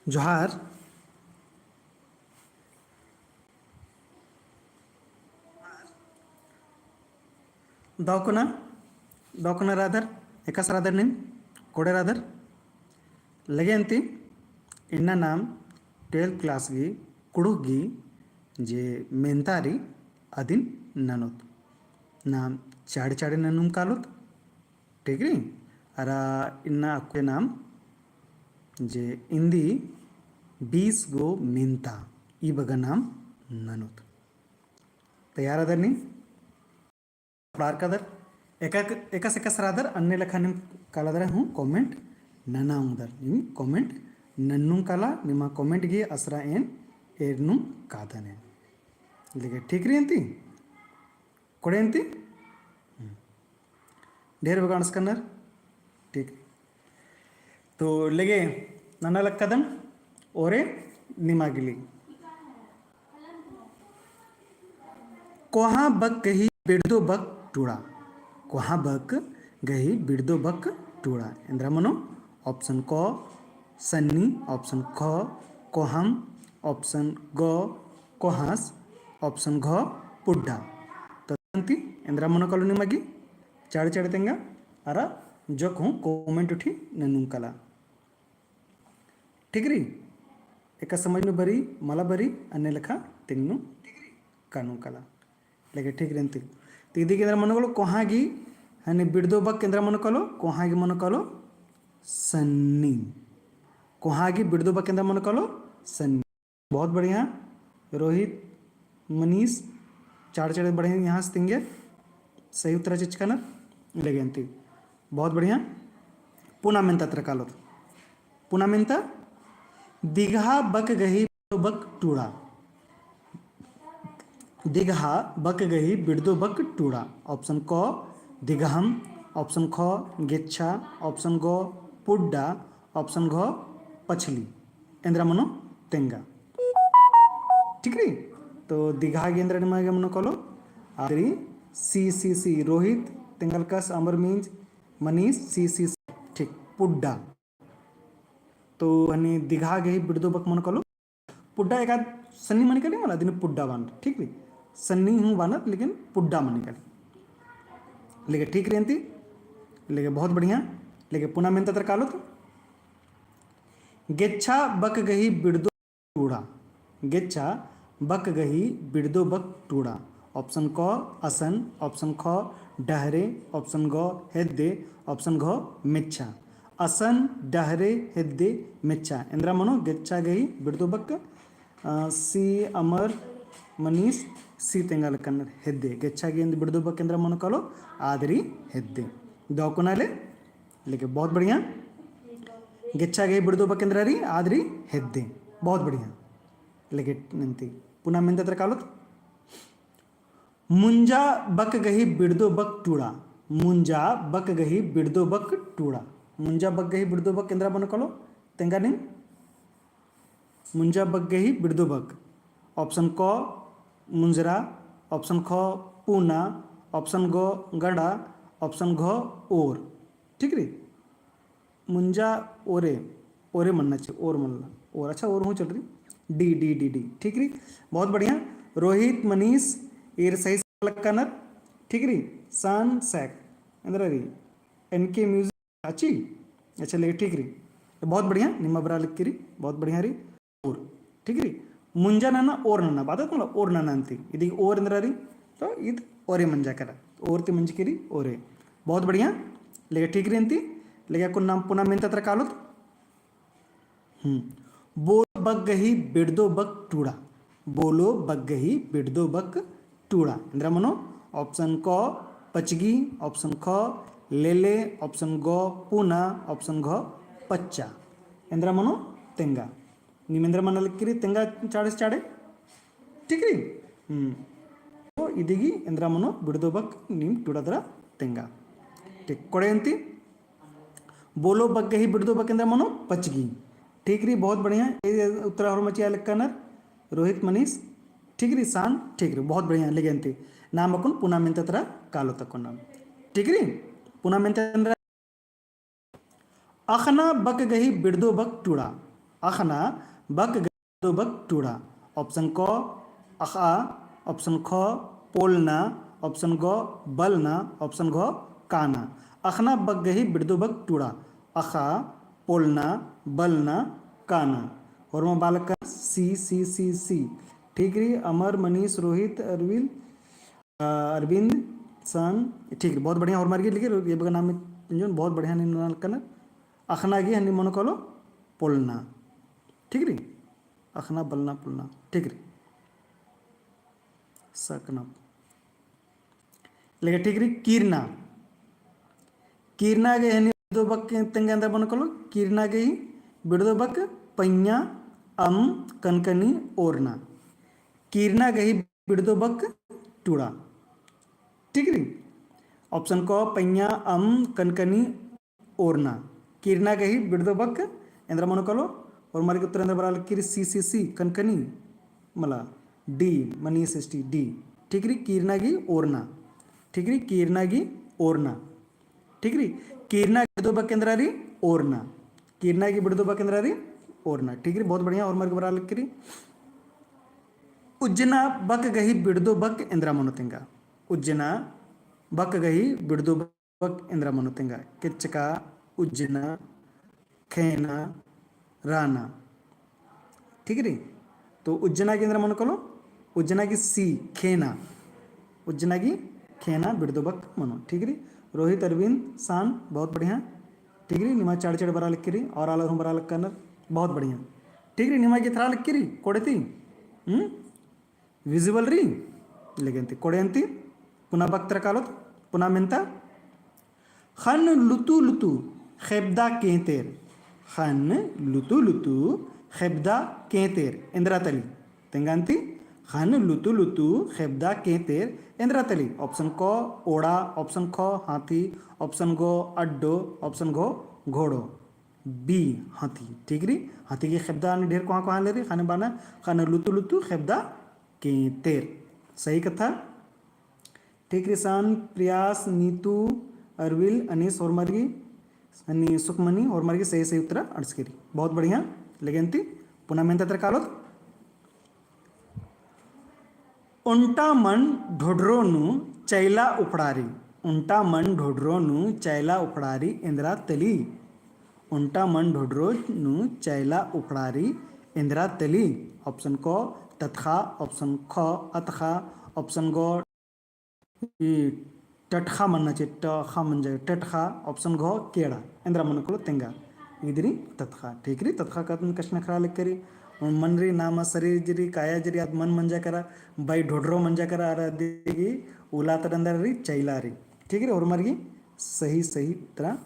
जोहार दावकुना दावकुना रादर एकास रादर निम कोडे रादर लगे अंती इन्ना नाम 12th क्लास गी कुड़ुक गी जे मेंतारी अदिन ननोत नाम चाड़ी चाड़ी ननुम कालुत ठीक री अरा इन्ना अक्वे नाम जे इंदी 20 गो मेंता ई बगा नाम ननोत तैयार अदर नी एकास एकास रादर अन्य लेखा निम कालादर हूँ कमेंट नना उदर निम कमेंट नन्नुम काला निमा कमेंट गी असरा एन एर्नुम कादने लेके ठीक री अंती कोड़े अंती ढेर बगा अणस्कन्नर ठीक तो लेगे नना लक्कदन ओरे निमागिली कोहा बक गही बिड़दो बक टूड़ा कोहा बक गही बिड़दो बक टूड़ा इंद्रा मनो ऑप्शन क सन्नी ऑप्शन ख कोहम ऑप्शन ग कोहास ऑप्शन घ पुड्डा तो अंती इंद्रा मनो कलो निमागी चाड़ चाड़ तेंगा अरा जक हूँ कमेंट उठी नन्नुम कला ठीक री एक समझ में बरी मला बरी अन्य लेखा तेंगनु कानू कला लेके ठीक रेंती तीदी केंद्र मन कलो कोहागी हने बिड़दो बक केंद्र मन कलो कोहागी मन कलो सन्नी कोहागी बिड़दो बक केंद्र मन कलो सन्नी बहुत बढ़िया रोहित मनीष चार चार बढ़िया यहाँ से तिंगे सही उत्तर चिचकना लेगे अंती बहुत बढ़िया पुना मेंता त्रकालो पुना मेंता दिघा बक गही बक टूड़ा दिघा बक गही बिड़दो बक टूड़ा ऑप्शन क दिघहम ऑप्शन ख गेच्छा ऑप्शन ग पुड्डा ऑप्शन घ पछली इंद्रा मनो तेंगा ठीक री तो दिघा गेंद्र निमागे मनो कलो आदरी सी रोहित तेंगलकस अमर मींज मनीष सी ठीक पुड्डा तो हनी दिघा गही बिड़दो बक मन कलो पुड्डा एक सन्नी मनी कली मला दिन पुड्डा बान ठीक री सन्नी हूँ बानत लेकिन पुड्डा मनी कली लेके ठीक रेंती लेके बहुत बढ़िया लेके पुनः मेंता तर कालो तो गेच्छा बक गही बिड़दो टूड़ा गेच्छा बक गही बिड़दो बक टूड़ा ऑप्शन क असन ऑप्शन ख डहरे ऑप्शन ग हेद्दे ऑप्शन घ मिच्छा असन डहरे हेद्दे मिच्छा इंद्रा मनो गेच्छा गही बिड़दो बक सी अमर मनीष सी तेंगल कन्नर हेद्दे गेच्छागी ಎಂದು ಬಿಡದು ಬೇಕೆಂದ್ರ ಮನಕಲು ಆದರಿ ಹೆದ್ದೆ ದೋಕುನಾಲೆ लेके बहुत बढ़िया गेच्छागी बिड़दो ಬೇಕೆಂದ್ರ री आदरी हेद्दे बहुत बढ़िया लेके नंती पुनः मेंत त्र कालत मुंजा बक गही बिड़दो बक टूड़ा मुंजा बक गही बिड़दो बक टूड़ा मुंजा बक गही बिड़दो बक केंद्र मनकलो तेंगा नहीं मुंजा बक गही बिड़दो बक ऑप्शन क मुंजरा ऑप्शन ख पूना ऑप्शन ग गड़ा ऑप्शन घ ओर ठीक री मुंजा ओरे ओरे मनना चाहिए और मनला और अच्छा और हूँ चल रही डी डी डी डी ठीक री बहुत बढ़िया रोहित मनीष ये सही लक्कनर ठीक री सन सैक अंदर री एनके म्यूजिक अच्छी अच्छा ले ठीक री बहुत बढ़िया निम्मा बरा लिख री बहुत बढ़िया री और ठीक री ಮುಂಜಾ ನನ್ನ ಓರ್ ನನ್ನ ಬಾದಲ್ಲ ಓರ್ ನನ್ನ ಅಂತಿ ಇದೀಗ ಓರ್ ಅಂದ್ರೆ ರೀ तो ಇದು ओरे मंजा करा ओरती मंजकिरी ओरे बहुत बढ़िया लेके ठीक री अंती लेके को नाम पुनः मेन तत्र कालो बोलो बग गही बिड़दो बग टूड़ा बोलो बग गही बिड़दो बग टूड़ा इंद्रा मनो ऑप्शन क पचगी ऑप्शन ख लेले ऑप्शन ग पूना ऑप्शन घ पच्चा ಎಂದ್ರ ಮನು ತೆಂಗ ನಿಮ್ಮೆಂದ್ರ ಮನಲಿಕ್ಕಿರಿ ತೆಂಗ ಚಾಡೆ ठीक ರೀ ಇದೀಗಿ ಎಂದ್ರ ಮನು ಬಿಡ್ದೋಬಕ್ ನಿಮ್ ಟುಡದ್ರ ತೆಂಗ ठीक ಕೊಡೆ ಅಂತಿ बोलो बग गही बिड़दो बक इंद्र मनो पचगी ठीक री बहुत बढ़िया ये उत्तर और मचिया लिखनर रोहित मनीष ठीक री शान ठीक री बहुत बढ़िया लेगे अंति नाम अकुन पुना मेंत ತರ ಕಾಲು ತಕೊಂಡ ठीक री पुना मेंत अंद्र अखना बक गही बिड़दो बक टूड़ा अखना बक गही बिड़दो बक टूड़ा ऑप्शन क अखा ऑप्शन ख पोलना ऑप्शन ग बलना ऑप्शन घ काना अखना बक गही बिड़दो बक टूड़ा अखा पोलना बलना काना और मैं बालक सी सी सी सी ठीक री अमर मनीष रोहित अरविंद सन ठीक री बहुत बढ़िया और मार्गी लिखे ये बगा नाम बहुत बढ़िया निर्णय करना अखना गी हनी मनो कलो पोलना ठीक री अखना बलना पोलना ठीक री सकना लेकिन ठीक री कीरना कीरना गई हनी बिड़दो बक तेंगे अंदर मनो कलो कीरना गई बिड़दो बक पैया अम कनकनी ओरना कीरना गई बिड़दो बक टूड़ा ठीक री ऑप्शन को पैया अम कनकनी ओरना कीरना गई बिड़दो बक अंदर मनो कलो और मारी उत्तर अंदर बरा किरी सी सी सी कनकनी मला डी मनीष टी डी ठीक री कीरना गी ओरना ठीक री कीरना गी ओरना ठीक री कीरना बिड़दो बक अंदर री ओरना कीरना की बिड़दो बक अंदर री ओरना ठीक री बहुत बढ़िया और मार्ग बरा लिखरी उज्जना बक गही बिड़दो बक इंद्रा मनुतिंगा उज्जना बक गही बिड़दो बक इंद्रा मनुतिंगा किचका उज्जना खेना राना ठीक री तो उज्जना की इंद्रा मनु कलो उज्जना की सी खेना उज्जना की खेना बिड़दो बक मनो ठीक री रोहित अरविंद शान बहुत बढ़िया ठीक री निमा चाड़ चाड़ बरा लिखी और आलर हूँ बरा लिख करना बहुत बढ़िया ठीक री निमा की थरा लिखी कोड़ती विजिबल री लेकिन कोड़े पुनः बक्तर कालो पुनः मेंता खन लुतु लुतु खेबदा केतेर खन लुतु लुतु खेबदा केतेर इंद्रा तली तेंगांती खन लुतु लुतु खेबदा केतेर इंद्रा तली ऑप्शन को ओड़ा ऑप्शन ख हाथी ऑप्शन गो अड्डो ऑप्शन घो घोड़ो बी हाथी ठीक री हाथी की खेबदा ढेर कहाँ ले रही खाने बाना खाने लुतु लुतु खेबदा केतेर सही कथा ठीक री शान प्रयास नीतू अरविल अनीस और मर्गी अनि सुखमनी और मर्गी सही सही उत्तर अड़सकेरी बहुत बढ़िया लेकिन पुनः मेहनत त्र कालो उंटा मन ढोड्रोनु चैला उपड़ारी उंटा मन ढोड्रोनु चैला उपड़ारी इंदिरा तली उंटा मन ढोड्रोनु चैला उपड़ारी इंदिरा तली ऑप्शन को तत्खा ऑप्शन ख अतखा ऑप्शन गो टटखा मनना चाहिए टखा मन जाए टटखा ऑप्शन घो केड़ा इंदिरा मन को तेंगा इधरी तत्खा ठीक री तत्खा का तुम कष्ण खरा लिख करी मन री नाम शरीर जरी काया जरी आद मन मंजा करा बाई ढोड्रो मंजा करा आ देगी उला तरंदर री चैला री ठीक है और मरगी सही सही तरह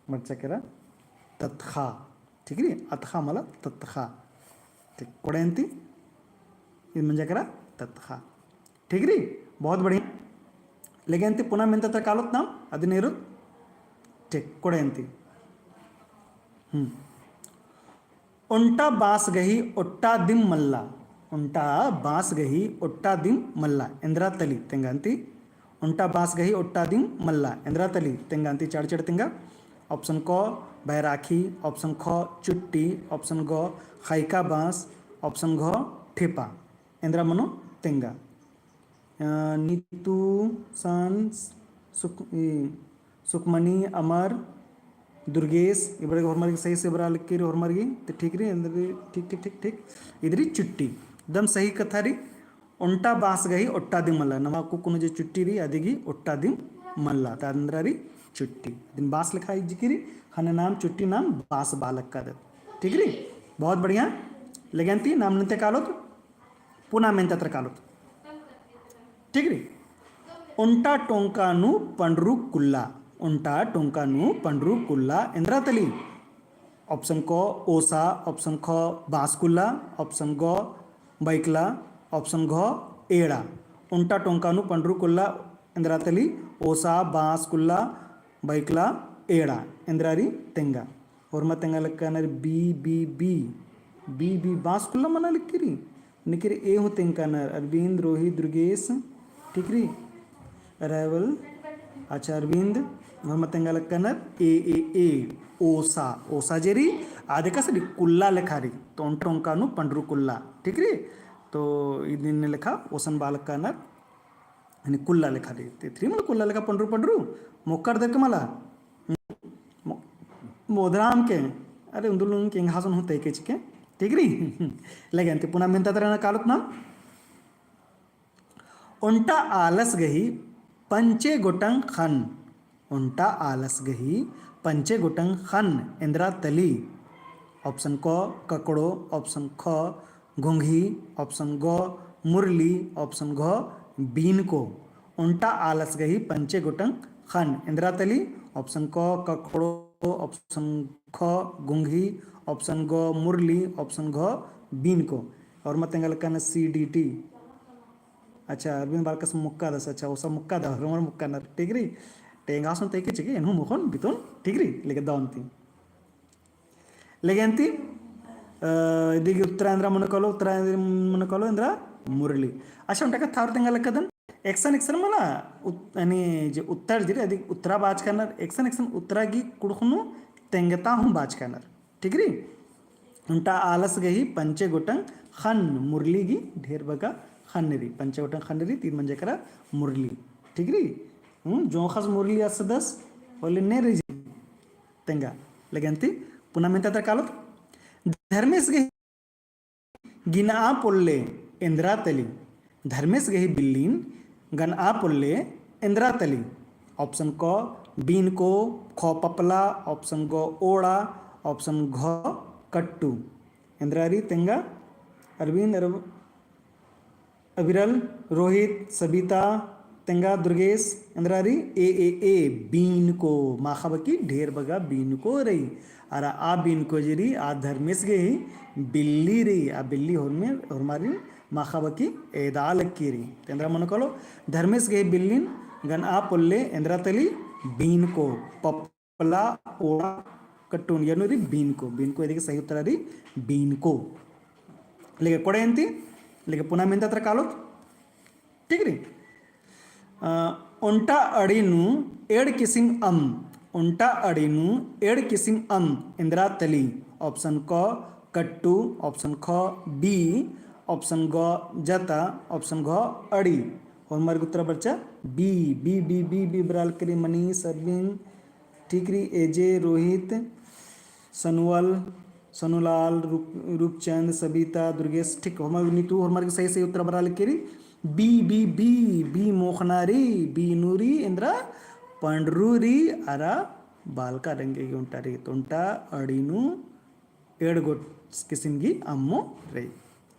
मर्चा करा तत्खा ठीक है अतखा मला तत्खा ठीक कोड़ेंती ये मंजा करा तत्खा ठीक री बहुत बढ़िया लेकिन पुनः मेंत त्र कालोत नाम अदी नीरु ठीक कोड़ेंती उंटा बास गही ओट्टा दिम मल्ला उंटा बास गही ओट्टा दिम मल्ला इंद्रा तली तेंगांती उंटा बास गही ओट्टा दिम मल्ला इंद्रा तली तेंगांती चाड़ चढ़ तेंगा ऑप्शन क बैराखी ऑप्शन ख चुट्टी ऑप्शन ग खाइका बांस ऑप्शन घ ठेपा इंद्रा मनो तेंगा नीतू सन सुखमनी अमर दुर्गेश ये बड़े हमारी सही से बरा लिख के हमारी तो ठीक रही अंदर ठीक ठीक ठीक ठीक इधर ही चुट्टी एकदम सही कथा री उंटा बास गई ओट्टा दिम मल्ला नवा को कुछ जो चुट्टी रही अदिगी ओट्टा दिम मल्ला तो अंदर रही चुट्टी दिन बास लिखा जिक्री हन नाम चुट्टी नाम बास बालक का दे ठीक रही बहुत बढ़िया लेकिन ती नाम नृत्य कालो तो पुनः मेहनत त्र कालो ठीक रही उंटा टोंकानु पंड्रू कुल्ला उंटा टोंकानु पंड्रू कुल्ला इंद्रा तली ऑप्शन क ओसा, ऑप्शन ख बांसकुल्ला, ऑप्शन ग बैकला, ऑप्शन घ एड़ा उंटा टोंकानु पंड्रू कुल्ला इंद्रातली ओसा बांसकुल्ला बैकला एड़ा इंद्रारी तेंगा और मत तेंगा लक्कानर बी बी बी बी बी बांसकुल्ला मना लिखिरी निकिरी ए हो तेंकानर अरविंद रोहित दुर्गेश ठीक री अराइवल अच्छा अरविंद मोहम्मद तेंगा लक्कानर ए ओसा ओसा जेरी आधे का सरी कुल्ला लेखारी तो टोंकानु पंड्रू कुल्ला ठीक री तो इदिन लेखा ओसन बालक कानर आणि कुल्ला लेखारी ते थ्री मला कुल्ला लेखा पंड्रू पंड्रू मोक्कर दर के मला मोदराम के अरे उंदुलुन के हासन होते के चिके ठीक री लेकिन ते पुन्हा मेंता तर कालत ना उंटा आलस गही पंचे गोटंग खन उंटा आलस गही पंचे गोटंग खन इंद्रा तली ऑप्शन क ककड़ो ऑप्शन ख घोंघी ऑप्शन ग मुरली ऑप्शन घ बीन को उंटा आलस गही पंचे गोटंग खन इंद्रा तली ऑप्शन क ककड़ो ऑप्शन ख घोंघी ऑप्शन ग मुरली ऑप्शन घ बीन को और मत सी डी टी अच्छा अरविंद बालकस मुक्का दस अच्छा ओसा मुक्का दा रोमर मुक्का ना ठीक री टेंगासन तेके चिके एनु मुखन बितोन ठीक री लेके दावंती लेगेंती इदिगे उत्तरांध्र मनकलो इंद्रा मुरली अशा म्हणटा का थावर तेंगा लक्कदन एक्सन मला आणि जे उत्तर जिरे अधिक उत्तरा बाज करणार एक्सन उत्तरा गी कुडखुनु तेंगता हूँ बाज करणार ठीक री उंटा आलस गही पंचे गोटंग खन मुरली गी ढेर बगा खन्नेरी पंचे गोटंग खन्नेरी तीन म्हणजे करा मुरली ठीक री जो खास मुरली असं दस बोले ने रे तेंगा लगेंती पुन्हा म्हणता तर कालत धर्मेश गही गिना पोल्ले इंद्रा तली धर्मेश गही बिल्लीन गन आ पुल्ले इंद्रा तली ऑप्शन क बीन को ख पपला ऑप्शन ग ओड़ा ऑप्शन घ कट्टू इंद्रारी तेंगा अरविंद अविरल रोहित सबिता तेंगा दुर्गेश इंद्रारी ए बीन को माखाबकी ढेर बगा बीन को रही अरा आ बीन को जरी आ धर्मेश गई बिल्ली रही आ बिल्ली होरमारी माखाबकी एदाल कीरी तेंद्रा मन कलो धर्मेश गई बिल्लीन गन आ पुल्ले इंद्रा तली बीन को पपला ओड़ा कट्टून यनुरी बीन को इदिके सही उत्तर री बीन को लेके कोडेंती लेके पुनः मेंता त्र कालो ठीक री उंटा अड़ीनु एड किसिंग उंटा अड़ीनु एड किसिंग इंद्रा तली ऑप्शन क कट्टू ऑप्शन ख बी ऑप्शन ग जता ऑप्शन घ अड़ी और हमारे उत्तर बच्चा बी बी बी बी बी बराल करी मनीष अरविंद ठीक री एजे रोहित सनुलाल रूपचंद सबिता दुर्गेश ठीक हमारे नीतू हमारे सही उत्तर बराल करी बी बी बी बी मोखनारी बी नूरी इंद्रा पंड्रूरी अरा बालका रंगे उंटारी तोंटा अड़ीनु एडगोट किसिमगी अम्मो रही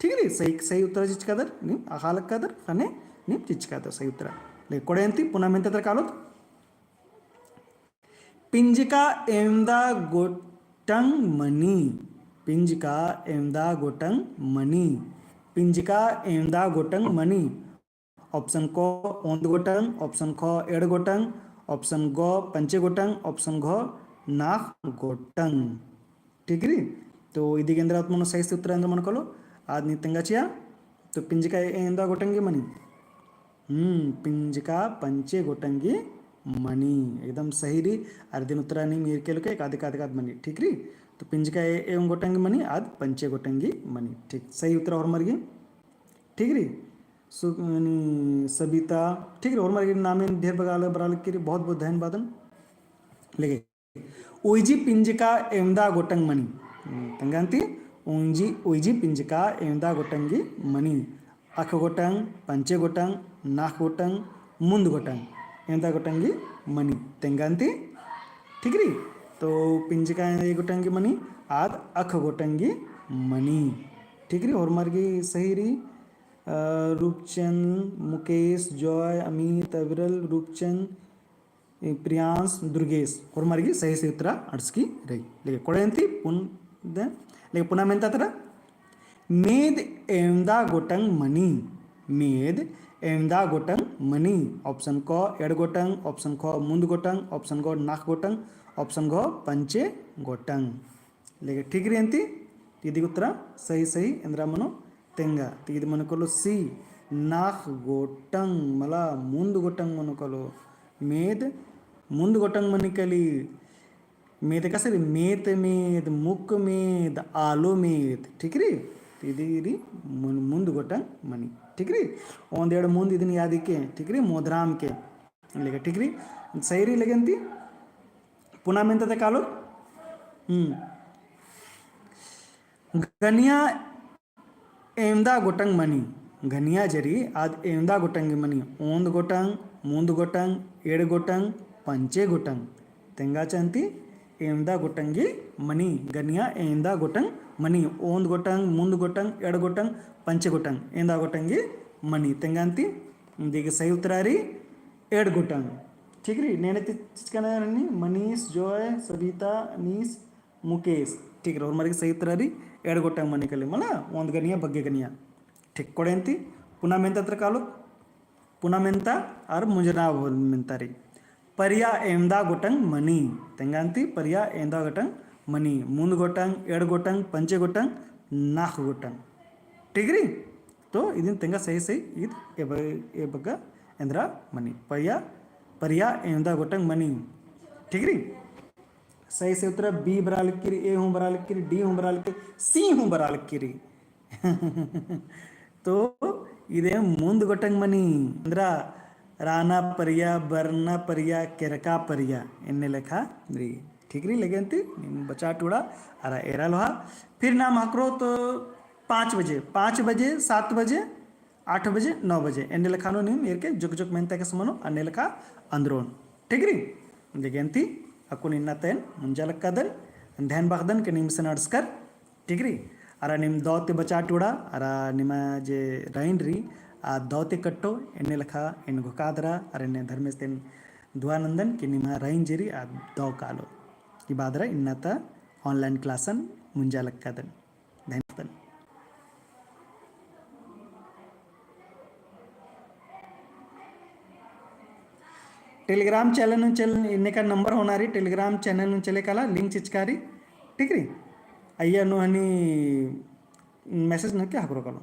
ठीक है सही उत्तर चिचकादर नी हालक कादर अने नी चिचकादर सही उत्तर ले कोडेंती पुनः मेंतर कालो पिंजिका एमदा गोटंग मनी पिंजिका एमदा गोटंग मनी पिंजिका एमदा गोटंग मनी ऑप्शन को ओंद गोटंग ऑप्शन ख एड गोटंग ऑप्शन ग पंचे गोटंग ऑप्शन घ नाक गोटंग ठीक है तो इदी केंद्र मन सही उत्तर अंदर मन कलो आज नितंगाचिया तो पिंजिका एंदा गोटंगी मनी पिंजिका पंचे गोटंगी मनी एकदम सही री अर्दिन उत्तरानी मीर के लोके एकाधिकाधिकाद मनी ठीक री तो पिंजिका एवं गोटंगी मनी आज पंचे गोटंगी मनी ठीक सही उत्तर और मर गई ठीक री सबिता ठीक है और मर गई नामे ढेर बगाल बराल की बहुत बहुत धन्यवाद लेके ओइजी पिंजिका एमदा गोटंग मनी तंगांती ओइजी पिंजिका एमदा गोटंगी मनी अख गोटंग पंचे गोटंग नाक गोटंग मुंद गोटंग एमदा गोटंगी मनी तेंगांती ठीक री तो पिंजिका गोटंगी मनी आद अख गोटंगी मनी ठीक री और मार्गी सही री रूपचंद मुकेश जॉय अमित अविरल रूपचंद ಪ್ರಿಯಾಂಶ್ ದುರ್ಗೇಶ್ ಅವ್ರ ಮರಿಗೆ ಸಹಿ ಸಹಿ ಉತ್ತರ ಅಡ್ಸ್ಕಿ ರೈ ಲೇಗೆ ಕೊಡೆಂತಿ ಲೇಗೆ ಪುನಃ ಮೆಂತಾತರ ಮೇದ್ ಎಮ್ದಾ ಗೊಟಂಗ್ ಮನಿ ಮೇದ್ ಎಮ್ದಾ ಗೊಟಂಗ್ ಮನಿ ಆಪ್ಷನ್ ಕ ಎಡ್ ಗೊಟಂಗ್ ಆಪ್ಷನ್ ಖ ಮುಂದ್ ಗೊಟಂಗ್ ಆಪ್ಷನ್ ಗ ನಾಕ್ ಗೊಟಂಗ್ ಆಪ್ಷನ್ ಘ पंचे ಗೊಟಂಗ್ ಲೇಗೆ ठीक ರೀ ಅಂತಿ ಇದೀಗ ಉತ್ತರ ಸಹಿ ಸಹಿ ಎಂದ್ರ ಮನು ತೆಂಗ ಇದು ಮನುಕಲು ಸಿ ನಾಕ್ ಗೊಟಂಗ್ ಮಲ ಮುಂದ್ ಗೊಟಂಗ್ ಮನುಕಲು मेद ಮುಂದ್ ಗೊಟಂಗ್ ಮನಿಕಲಿ मेद का सर मेत मेद मुक मेद आलो मेद ठीक ರೀ इदी ಮುಂದ್ ಗೊಟಂಗ್ ಮನಿ ठीक ರೀ ಒಂದೆರಡು ಮುಂದ್ ಇದನ್ನ ಯಾದಿಕ್ಕೆ ठीक ರೀ मोदराम के लेगा ठीक ರೀ सही ರೀ लेगंती पुनः ಮೆಂತದ ಕಾಲು गनिया एमदा गोटंग मनी गनिया जरी आद एमदा गोटंग मनी ओंद गोटंग ಮುಂದ್ ಗೊಟಂಗ್ ಎಡ್ ಗೊಟಂಗ್ पंचे ಗೊಟಂಗ್ ತೆಂಗಾ ಚಂತಿ एमदा गोटंगी मनी गनिया एंदा गोटंग मनी ओंद गोटंग ಮುಂದ್ गोटंग एड गोटंग पंचे गोटंग एंदा गोटंगी मनी तेंगांती दिगे सही उत्तर री एड गोटंग ठीक री नेने चिचकना नी मनीष जॉय सबिता अनीस मुकेश ठीक रे और मरी सही उत्तर री एड गोटंग मनी कले मला ओंद गनिया बग्गे गनिया ठीक कोडेंती पुनः मेंतत्र कालो पुनः मेंता और मुंजना मेंता री परिया एमदा गोटंग मनी तेंगांती परिया एमदा गोटंग मनी ಮುಂದ್ गोटंग एड गोटंग पंचे गोटंग नाक गोटंग ठीक री तो इदिन तेंगा सही सही इद ए बग्ग एंद्र मनी परिया एमदा गोटंग मनी ठीक री सही से उत्तर बी बरा लिखिरी ए हूँ बरा लिखिरी डी हूँ बरा लिखिरी सी हूँ बरा लिखिरी तो इदे ಮುಂದ್ ಗೊಟಂಗ್ ಮನಿ ಅಂದ್ರ राना परिया बरना परिया केरका परिया इन्ने लेखा री ठीक री लगे अंती बचा टूड़ा अरा एरा लोहा फिर नाम हकरो तो 5 बजे 7 बजे 8 बजे 9 बजे इन्ने लेखा नो निम इरके जुग जुग मेंता के समनो अन्ने लेखा अंद्रोन ठीक री लगे अंती अकुन इन्ना तेन मुंजा लक्कादन ध्यान बागदन के निम से नड्सकर ठीक री अरा निम दौते बचा टूड़ा अरा निमा जे राइन री आ दौते कट्टो एने लखा इन घोकादरा अरे ने धर्मेश तेन दुआनंदन कि निमा राइन जेरी आ दौ कालो कि बादरा इन्नाता ऑनलाइन क्लासन मुंजा लक्कादन धन्यवाद टेलीग्राम चैनल इन्ने का नंबर होना रही टेलीग्राम चैनल चले काला लिंक चिचकारी ठीक री अय्या नो हनी मैसेज न क्या करो कलो